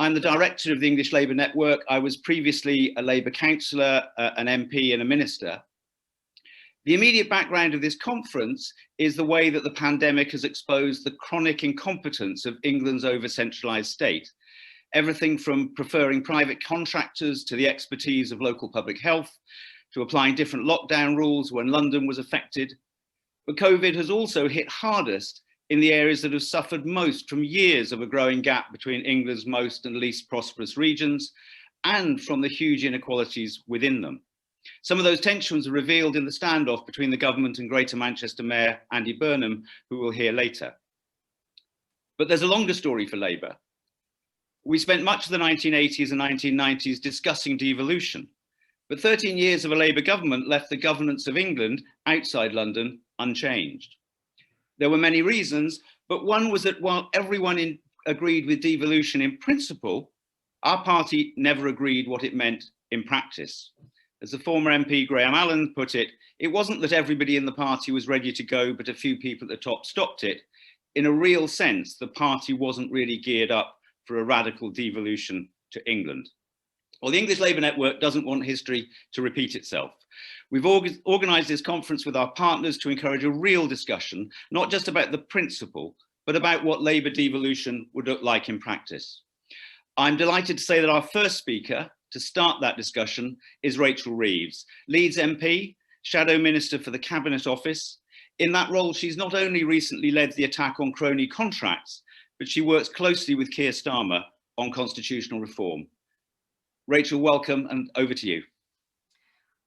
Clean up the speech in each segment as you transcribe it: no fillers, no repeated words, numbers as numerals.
I'm the director of the English Labour Network. I was previously a Labour councillor, an MP and a minister. The immediate background of this conference is the way that the pandemic has exposed the chronic incompetence of England's over-centralised state. Everything from preferring private contractors to the expertise of local public health, to applying different lockdown rules when London was affected. But COVID has also hit hardest in the areas that have suffered most from years of a growing gap between England's most and least prosperous regions, and from the huge inequalities within them. Some of those tensions are revealed in the standoff between the government and Greater Manchester Mayor Andy Burnham, who we'll hear later. But there's a longer story for Labour. We spent much of the 1980s and 1990s discussing devolution, but 13 years of a Labour government left the governance of England outside London unchanged. There were many reasons, but one was that while everyone agreed with devolution in principle, our party never agreed what it meant in practice. As the former MP Graham Allen put it, it wasn't that everybody in the party was ready to go, but a few people at the top stopped it. In a real sense, the party wasn't really geared up for a radical devolution to England. Well, the English Labour Network doesn't want history to repeat itself. We've organised this conference with our partners to encourage a real discussion, not just about the principle, but about what Labour devolution would look like in practice. I'm delighted to say that our first speaker to start that discussion is Rachel Reeves, Leeds MP, Shadow Minister for the Cabinet Office. In that role, she's not only recently led the attack on crony contracts, but she works closely with Keir Starmer on constitutional reform. Rachel, welcome, and over to you.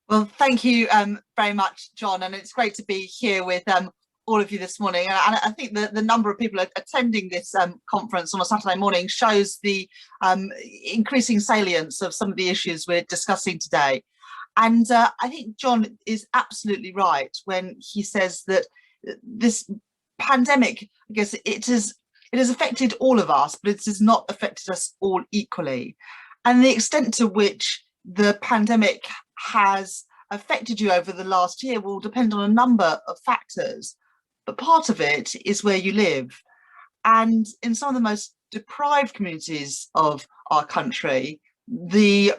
Well, thank you very much, John, and it's great to be here with all of you this morning. And I think the number of people attending this conference on a Saturday morning shows the increasing salience of some of the issues we're discussing today. And I think John is absolutely right when he says that this pandemic, I guess it has affected all of us, but it has not affected us all equally. And the extent to which the pandemic has affected you over the last year will depend on a number of factors, but part of it is where you live. And in some of the most deprived communities of our country, the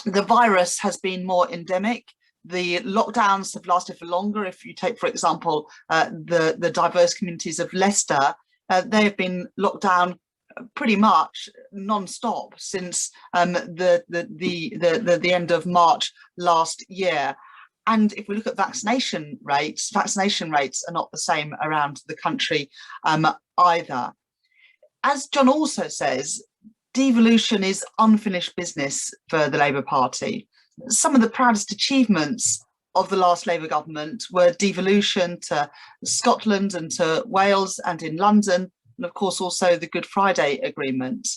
virus has been more endemic. The lockdowns have lasted for longer. If you take, for example, the diverse communities of Leicester, they have been locked down pretty much non-stop since the end of March last year. And if we look at vaccination rates are not the same around the country either. As John also says, devolution is unfinished business for the Labour Party. Some of the proudest achievements of the last Labour government were devolution to Scotland and to Wales and in London, and of course also the Good Friday Agreement.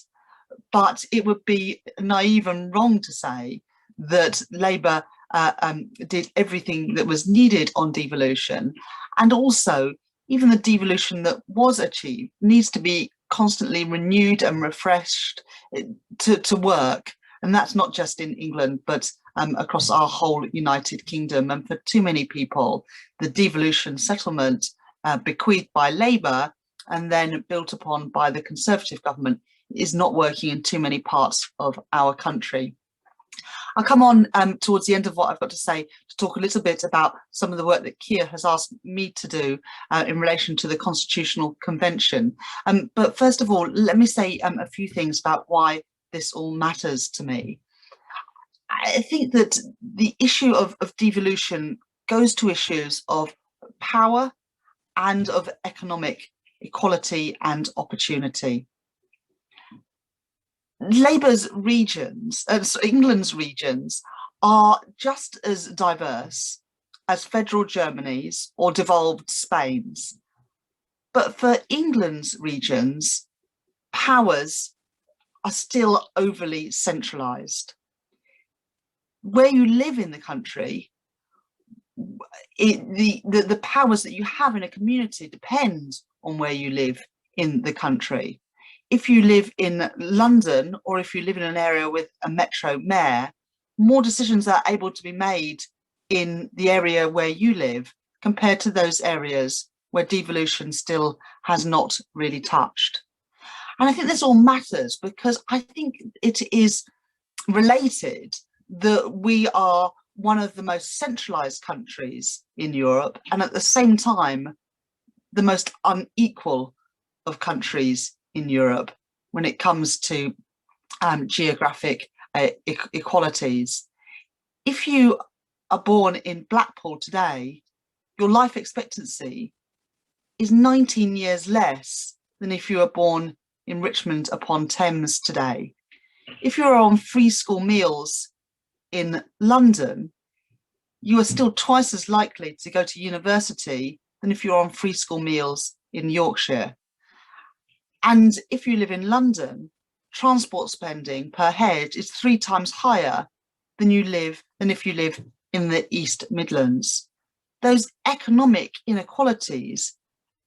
But it would be naive and wrong to say that Labour did everything that was needed on devolution. And also, even the devolution that was achieved needs to be constantly renewed and refreshed to work. And that's not just in England, but across our whole United Kingdom. And for too many people, the devolution settlement bequeathed by Labour and then built upon by the Conservative government is not working in too many parts of our country. I'll come on towards the end of what I've got to say to talk a little bit about some of the work that Keir has asked me to do in relation to the Constitutional Convention. But first of all, let me say a few things about why this all matters to me. I think that the issue of devolution goes to issues of power and of economic equality and opportunity. Labour's regions, England's regions, are just as diverse as federal Germany's or devolved Spain's. But for England's regions, powers are still overly centralised. Where you live in the country, the powers that you have in a community depend on where you live in the country. If you live in London or if you live in an area with a metro mayor, more decisions are able to be made in the area where you live compared to those areas where devolution still has not really touched. And I think this all matters because I think it is related that we are one of the most centralized countries in Europe, and at the same time, the most unequal of countries in Europe when it comes to geographic equalities. If you are born in Blackpool today, your life expectancy is 19 years less than if you were born in Richmond upon Thames today. If you're on free school meals in London, you are still twice as likely to go to university than if you're on free school meals in Yorkshire. And if you live in London, transport spending per head is 3 times higher than if you live in the East Midlands. Those economic inequalities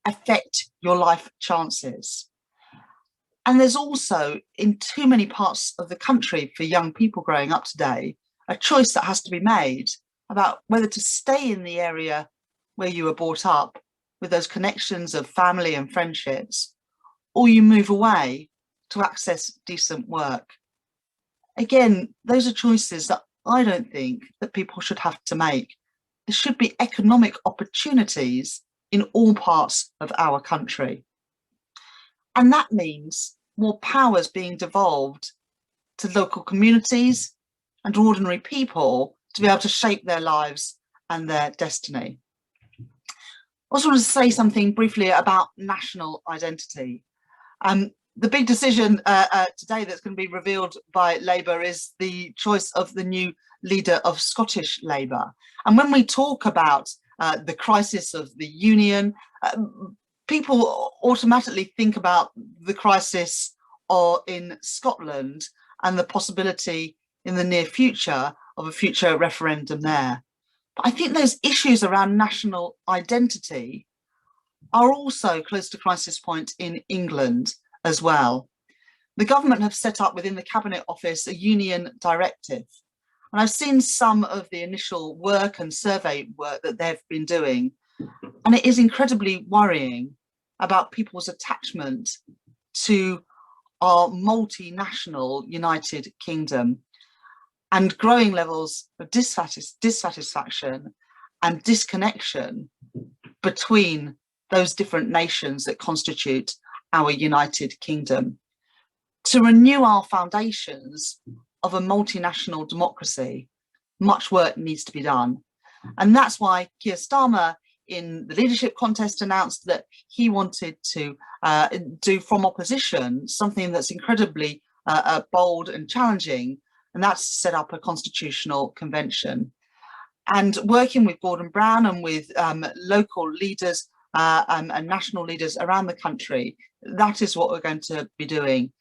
affect your life chances. And there's also, in too many parts of the country for young people growing up today, a choice that has to be made about whether to stay in the area where you were brought up with those connections of family and friendships, or you move away to access decent work. Again, those are choices that I don't think that people should have to make. There should be economic opportunities in all parts of our country. And that means more powers being devolved to local communities and ordinary people to be able to shape their lives and their destiny. I also want to say something briefly about national identity. The big decision today that's going to be revealed by Labour is the choice of the new leader of Scottish Labour. And when we talk about the crisis of the union, people automatically think about the crisis in Scotland and the possibility in the near future of a future referendum there. But I think those issues around national identity are also close to crisis point in England as well. The government have set up within the Cabinet Office a union directive. And I've seen some of the initial work and survey work that they've been doing. And it is incredibly worrying about people's attachment to our multinational United Kingdom and growing levels of dissatisfaction and disconnection between those different nations that constitute our United Kingdom. To renew our foundations of a multinational democracy, much work needs to be done. And that's why Keir Starmer in the leadership contest announced that he wanted to do from opposition something that's incredibly bold and challenging, and that's set up a constitutional convention. And working with Gordon Brown and with local leaders and national leaders around the country, that is what we're going to be doing.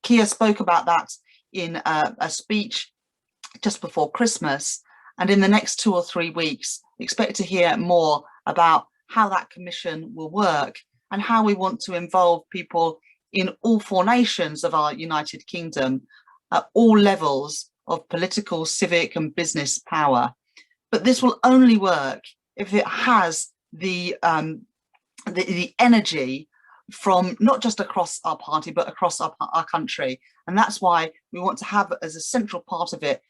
Keir spoke about that in a speech just before Christmas, and in the next 2 or 3 weeks, expect to hear more about how that commission will work and how we want to involve people in all 4 nations of our United Kingdom at all levels of political, civic and business power. But this will only work if it has the energy from not just across our party, but across our country. And that's why we want to have as a central part of it,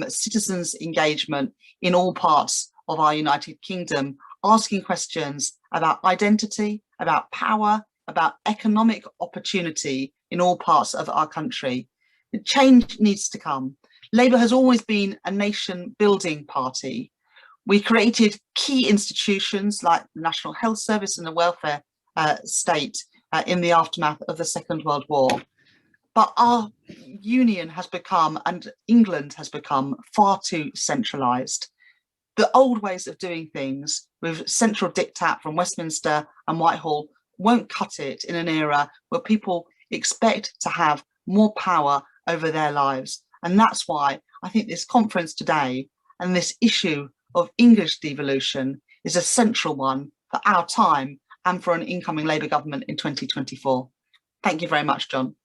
citizens' engagement in all parts of our United Kingdom, asking questions about identity, about power, about economic opportunity in all parts of our country. The change needs to come. Labour has always been a nation building party. We created key institutions like the National Health Service and the welfare state in the aftermath of the Second World War. But our union has become, and England has become, far too centralised. The old ways of doing things with central diktat from Westminster and Whitehall won't cut it in an era where people expect to have more power over their lives. And that's why I think this conference today and this issue of English devolution is a central one for our time and for an incoming Labour government in 2024. Thank you very much, John.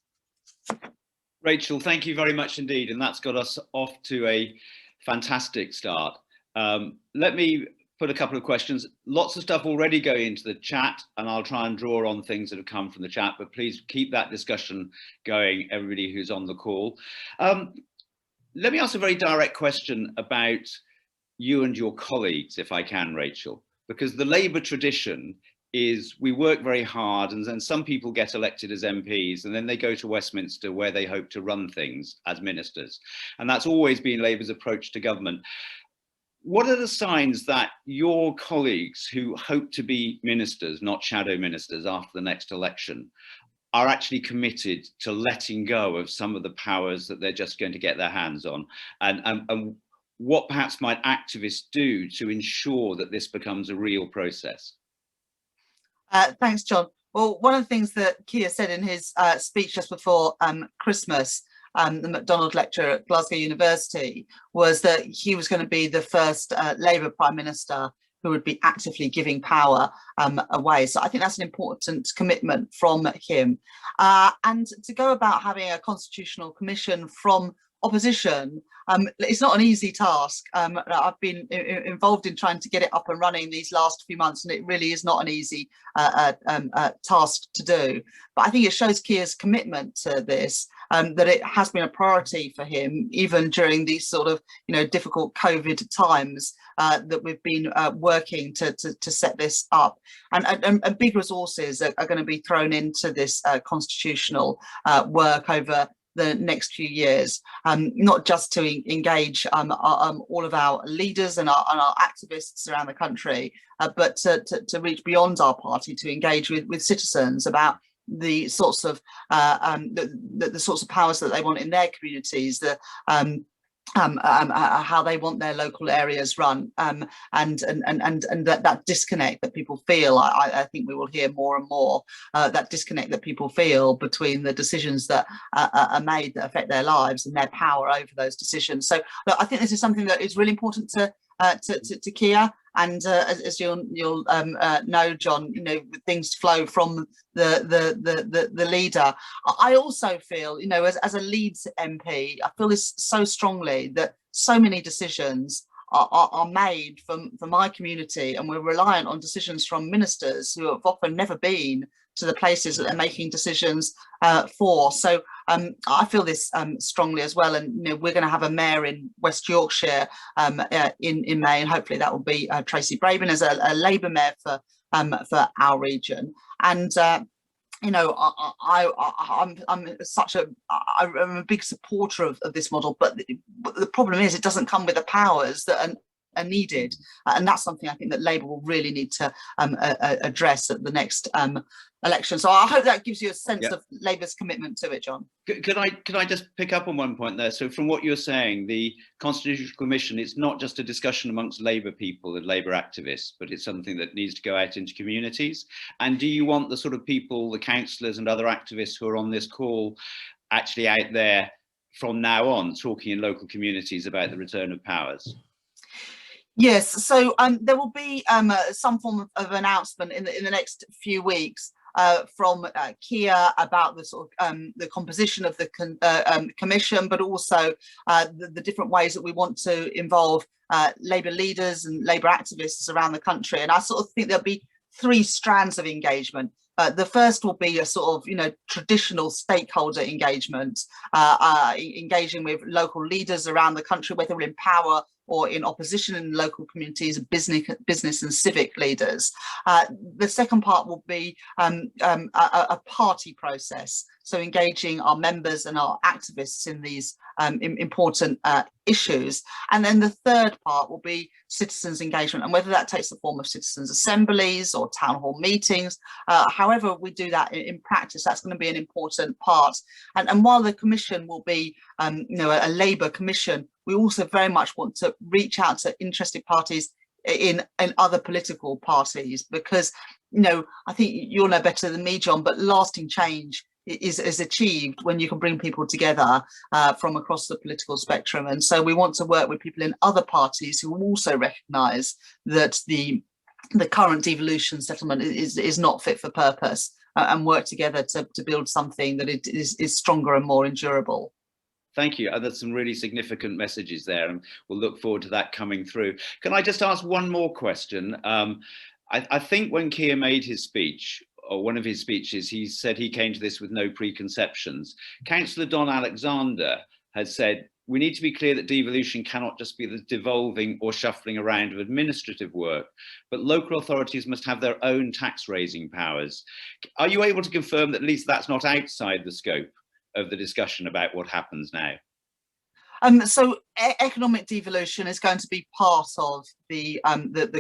Rachel, thank you very much indeed. And that's got us off to a fantastic start. Let me put a couple of questions. Lots of stuff already going into the chat, and I'll try and draw on things that have come from the chat, but please keep that discussion going, everybody who's on the call. Let me ask a very direct question about you and your colleagues, if I can, Rachel, because the Labour tradition is we work very hard, and then some people get elected as MPs and then they go to Westminster where they hope to run things as ministers. And that's always been Labour's approach to government. What are the signs that your colleagues who hope to be ministers, not shadow ministers, after the next election, are actually committed to letting go of some of the powers that they're just going to get their hands on? And what perhaps might activists do to ensure that this becomes a real process? Thanks, John. Well, one of the things that Keir said in his speech just before Christmas, the MacDonald Lecture at Glasgow University, was that he was going to be the first Labour Prime Minister who would be actively giving power away. So I think that's an important commitment from him. And to go about having a constitutional commission from opposition, it's not an easy task. I've been involved in trying to get it up and running these last few months, and it really is not an easy task to do. But I think it shows Keir's commitment to this, that it has been a priority for him, even during these sort of, difficult COVID times, that we've been working to set this up. And big resources are going to be thrown into this constitutional work over the next few years, not just to engage all of our leaders and our activists around the country, but to reach beyond our party, to engage with citizens about the sorts of the sorts of powers that they want in their communities, how they want their local areas run, and that disconnect that people feel. I think we will hear more and more that disconnect that people feel between the decisions that are made that affect their lives and their power over those decisions. So look, I think this is something that is really important to Keir, and as you'll know, John, things flow from the leader. I also feel, as a Leeds MP, I feel this so strongly, that so many decisions are made for my community, and we're reliant on decisions from ministers who have often never been to the places that they're making decisions for. So I feel this strongly as well, and we're going to have a mayor in West Yorkshire in May, and hopefully that will be Tracy Brabin as a Labour mayor for our region. And I'm a big supporter of this model, but the problem is it doesn't come with the powers that are needed, and that's something I think that Labour will really need to address at the next election. So I hope that gives you a sense of Labour's commitment to it, John. Could I just pick up on one point there? So from what you're saying, the Constitutional Commission, it's not just a discussion amongst Labour people and Labour activists, but it's something that needs to go out into communities. And do you want the sort of people, the councillors and other activists who are on this call, actually out there from now on talking in local communities about the return of powers? Yes, so there will be some form of announcement in the next few weeks from Keir about the sort of the composition of the commission, but also the different ways that we want to involve Labour leaders and Labour activists around the country. And I sort of think there'll be three strands of engagement. The first will be a sort of, traditional stakeholder engagement, engaging with local leaders around the country, whether in power or in opposition in local communities, business and civic leaders. The second part will be a party process, so engaging our members and our activists in these important issues. And then the third part will be citizens engagement, and whether that takes the form of citizens assemblies or town hall meetings, however we do that in practice, that's going to be an important part. And while the commission will be a Labour commission, we also very much want to reach out to interested parties in other political parties, because I think you'll know better than me, John, but lasting change is achieved when you can bring people together from across the political spectrum. And so we want to work with people in other parties who also recognise that the current devolution settlement is not fit for purpose, and work together to build something that is stronger and more endurable. Thank you. There's some really significant messages there, and we'll look forward to that coming through. Can I just ask one more question? I think when Keir made his speech, or one of his speeches, he said he came to this with no preconceptions. Councillor Don Alexander has said, we need to be clear that devolution cannot just be the devolving or shuffling around of administrative work, but local authorities must have their own tax raising powers. Are you able to confirm that at least that's not outside the scope of the discussion about what happens now? So economic devolution is going to be part of the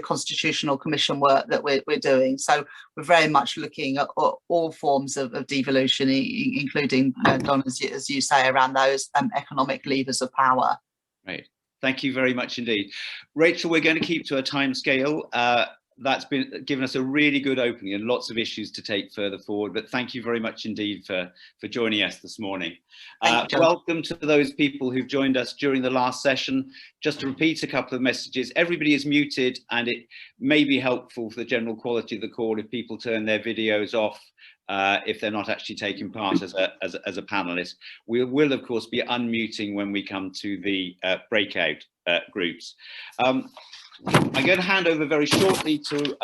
Constitutional Commission work that we're doing. So we're very much looking at all forms of devolution, including, Don, as you say, around those economic levers of power. Right. Thank you very much indeed. Rachel, we're going to keep to a time scale. That's been given us a really good opening and lots of issues to take further forward, but thank you very much indeed for joining us this morning. Welcome to those people who've joined us during the last session. Just to repeat a couple of messages, everybody is muted, and it may be helpful for the general quality of the call if people turn their videos off if they're not actually taking part as a panelist. We will of course be unmuting when we come to the breakout groups. I'm going to hand over very shortly to